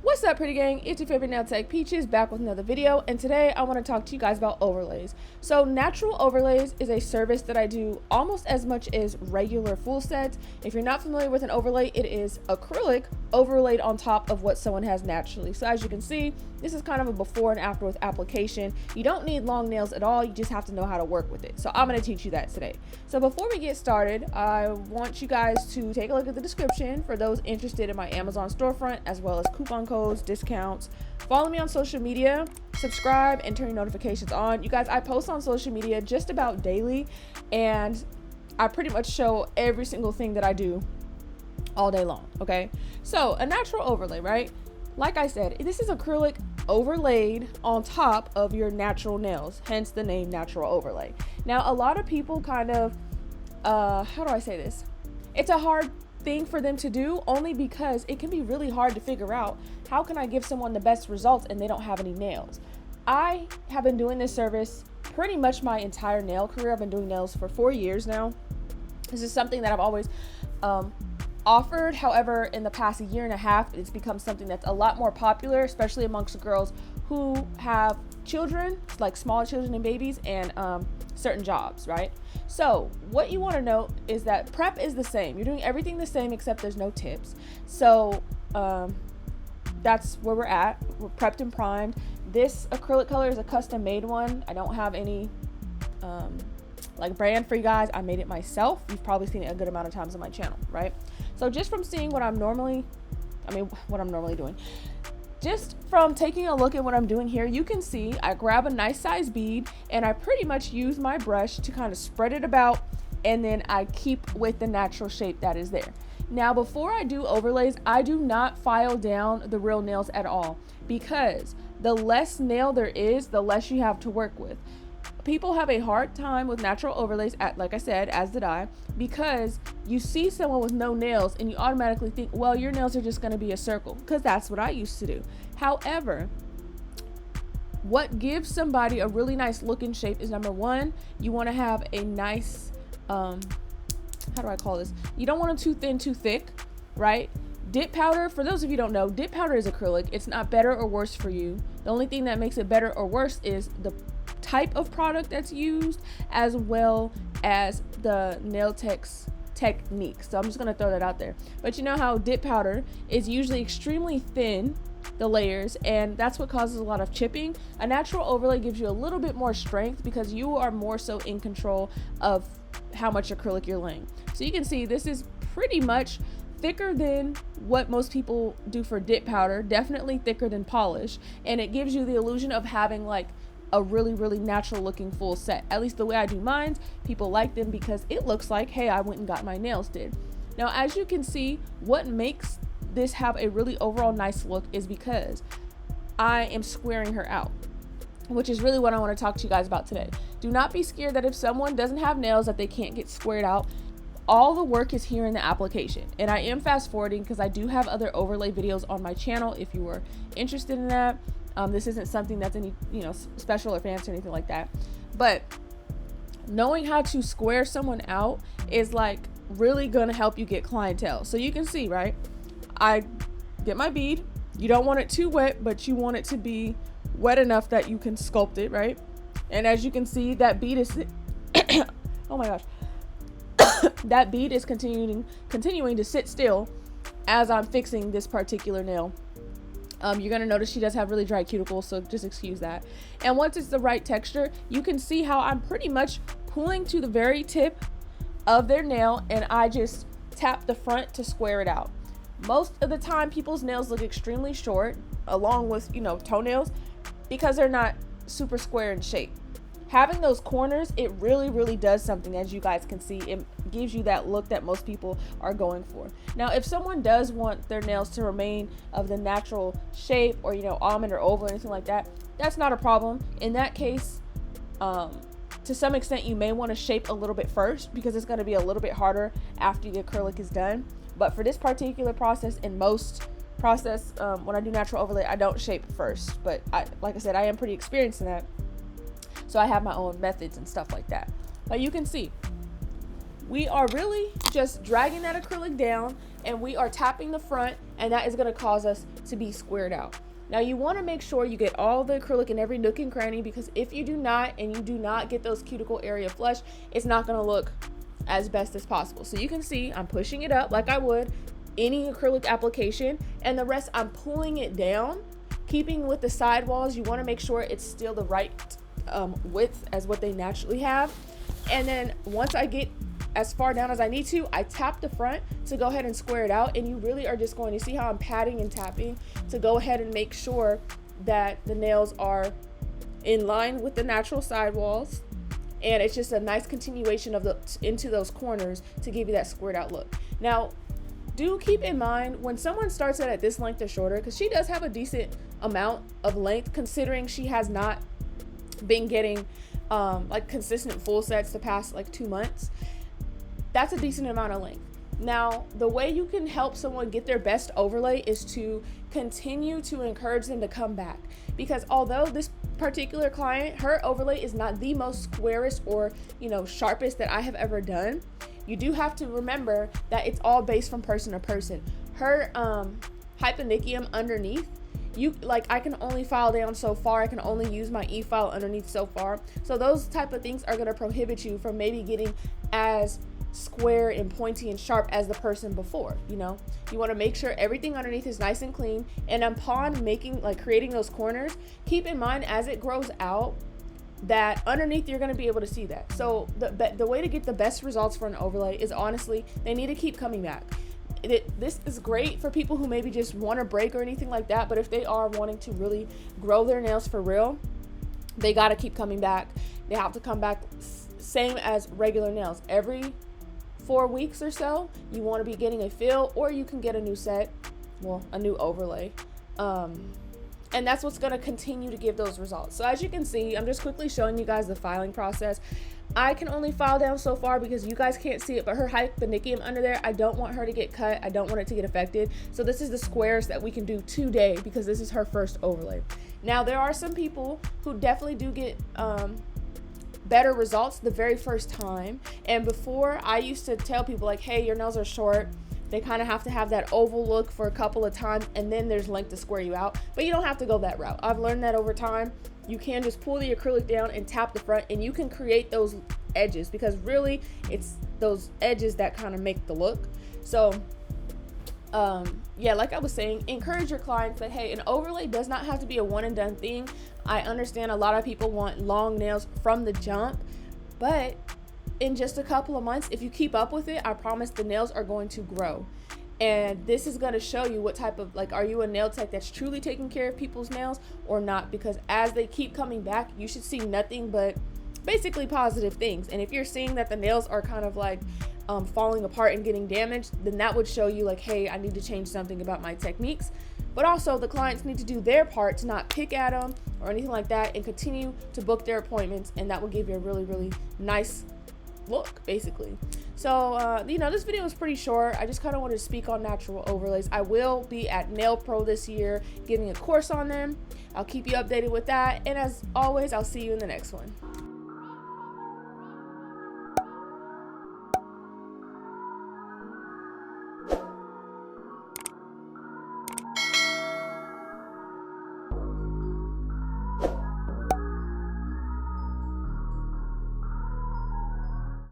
What's up, pretty gang? It's your favorite nail tech Peaches, back with another video, and today I want to talk to you guys about overlays. So natural overlays is a service that I do almost as much as regular full sets. If you're not familiar with an overlay, it is acrylic overlaid on top of what someone has naturally. So as you can see, this is kind of a before and after with application. You don't need long nails at all, you just have to know how to work with it. So I'm going to teach you that today. So before we get started, I want you guys to take a look at the description for those interested in my Amazon storefront, as well as coupon codes, discounts. Follow me on social media, subscribe, and turn your notifications on. You guys, I post on social media just about daily, and I pretty much show every single thing that I do all day long. Okay, so a natural overlay, right? Like I said, this is acrylic overlaid on top of your natural nails, hence the name natural overlay. Now, a lot of people kind of how do I say this? It's a hard thing for them to do, only because it can be really hard to figure out how can I give someone the best results and they don't have any nails. I have been doing this service pretty much my entire nail career. I've been doing nails for 4 years now. This is something that I've always offered. However, in the past year and a half, it's become something that's a lot more popular, especially amongst girls who have children, like small children and babies, and certain jobs, right? So what you want to know is that prep is the same. You're doing everything the same except there's no tips. So that's where we're at. We're prepped and primed. This acrylic color is a custom made one. I don't have any like brand for you guys. I made it myself. You've probably seen it a good amount of times on my channel, right? So just from seeing what I'm normally doing, just from taking a look at what I'm doing here, you can see I grab a nice size bead and I pretty much use my brush to kind of spread it about, and then I keep with the natural shape that is there. Now, before I do overlays, I do not file down the real nails at all, because the less nail there is, the less you have to work with. People have a hard time with natural overlays, like I said, as did I, because you see someone with no nails and you automatically think, well, your nails are just going to be a circle, because that's what I used to do. However, what gives somebody a really nice looking shape is, number one, you want to have a nice, how do I call this? You don't want them too thin, too thick, right? Dip powder, for those of you who don't know, dip powder is acrylic. It's not better or worse for you. The only thing that makes it better or worse is the type of product that's used, as well as the nail technique. So I'm just going to throw that out there. But you know how dip powder is usually extremely thin, the layers, and that's what causes a lot of chipping. A natural overlay gives you a little bit more strength because you are more so in control of how much acrylic you're laying. So you can see this is pretty much thicker than what most people do for dip powder, definitely thicker than polish, and it gives you the illusion of having like a really natural looking full set. At least the way I do mine, people like them because it looks like, hey, I went and got my nails did. Now, as you can see, what makes this have a really overall nice look is because I am squaring her out, which is really what I want to talk to you guys about today. Do not be scared that if someone doesn't have nails that they can't get squared out. All the work is here in the application, and I am fast forwarding because I do have other overlay videos on my channel if you were interested in that. This isn't something that's any, special or fancy or anything like that, but knowing how to square someone out is like really gonna help you get clientele. So you can see, right? I get my bead. You don't want it too wet, but you want it to be wet enough that you can sculpt it, right? And as you can see, that bead is oh my gosh. That bead is continuing to sit still as I'm fixing this particular nail. You're going to notice she does have really dry cuticles, so just excuse that. And once it's the right texture, you can see how I'm pretty much pulling to the very tip of their nail, and I just tap the front to square it out. Most of the time, people's nails look extremely short, along with, toenails, because they're not super square in shape. Having those corners, it really does something. As you guys can see, it gives you that look that most people are going for. Now, if someone does want their nails to remain of the natural shape, or almond or oval or anything like that, that's not a problem. In that case, to some extent, you may want to shape a little bit first, because it's going to be a little bit harder after the acrylic is done. But for this particular process, in most process, when I do natural overlay, I don't shape first. But like I said, I am pretty experienced in that. So I have my own methods and stuff like that. But you can see, we are really just dragging that acrylic down, and we are tapping the front and that is going to cause us to be squared out. Now you want to make sure you get all the acrylic in every nook and cranny, because if you do not, and you do not get those cuticle area flush, it's not going to look as best as possible. So you can see I'm pushing it up like I would any acrylic application, and the rest I'm pulling it down, keeping with the side walls. You want to make sure it's still the right width as what they naturally have. And then once I get as far down as I need to, I tap the front to go ahead and square it out. And you really are just going to see how I'm patting and tapping to go ahead and make sure that the nails are in line with the natural side walls. And it's just a nice continuation of into those corners to give you that squared out look. Now, do keep in mind when someone starts it at this length or shorter, because she does have a decent amount of length considering she has not been getting like consistent full sets the past like 2 months. That's a decent amount of length. Now, the way you can help someone get their best overlay is to continue to encourage them to come back, because although this particular client, her overlay is not the most squarest or sharpest that I have ever done, you do have to remember that it's all based from person to person. Her hyponychium underneath, I can only file down so far. I can only use my e-file underneath so far. So those type of things are going to prohibit you from maybe getting as square and pointy and sharp as the person before. You want to make sure everything underneath is nice and clean, and upon creating those corners, keep in mind as it grows out that underneath you're going to be able to see that. So the way to get the best results for an overlay is honestly, they need to keep coming back. This is great for people who maybe just want a break or anything like that, but if they are wanting to really grow their nails for real, they got to keep coming back. They have to come back same as regular nails. Every 4 weeks or so, you want to be getting a fill, or you can get a new set, a new overlay. And that's what's going to continue to give those results. So as you can see, I'm just quickly showing you guys the filing process. I can only file down so far because you guys can't see it, but her hyponychium under there, I don't want her to get cut. I don't want it to get affected. So this is the squares that we can do today because this is her first overlay. Now, there are some people who definitely do get better results the very first time. And before, I used to tell people like, hey, your nails are short. They kind of have to have that oval look for a couple of times, and then there's length to square you out. But you don't have to go that route. I've learned that over time. You can just pull the acrylic down and tap the front, and you can create those edges, because really it's those edges that kind of make the look. So yeah, like I was saying, encourage your clients that, hey, an overlay does not have to be a one and done thing. I understand a lot of people want long nails from the jump, but in just a couple of months, if you keep up with it, I promise the nails are going to grow. And this is going to show you what type of, are you a nail tech that's truly taking care of people's nails or not? Because as they keep coming back, you should see nothing but basically positive things. And if you're seeing that the nails are kind of falling apart and getting damaged, then that would show you hey, I need to change something about my techniques. But also the clients need to do their part to not pick at them or anything like that, and continue to book their appointments, and that will give you a really, really nice look, basically. So this video was pretty short. I just kind of wanted to speak on natural overlays. I will be at Nail Pro this year giving a course on them. I'll keep you updated with that, and as always, I'll see you in the next one.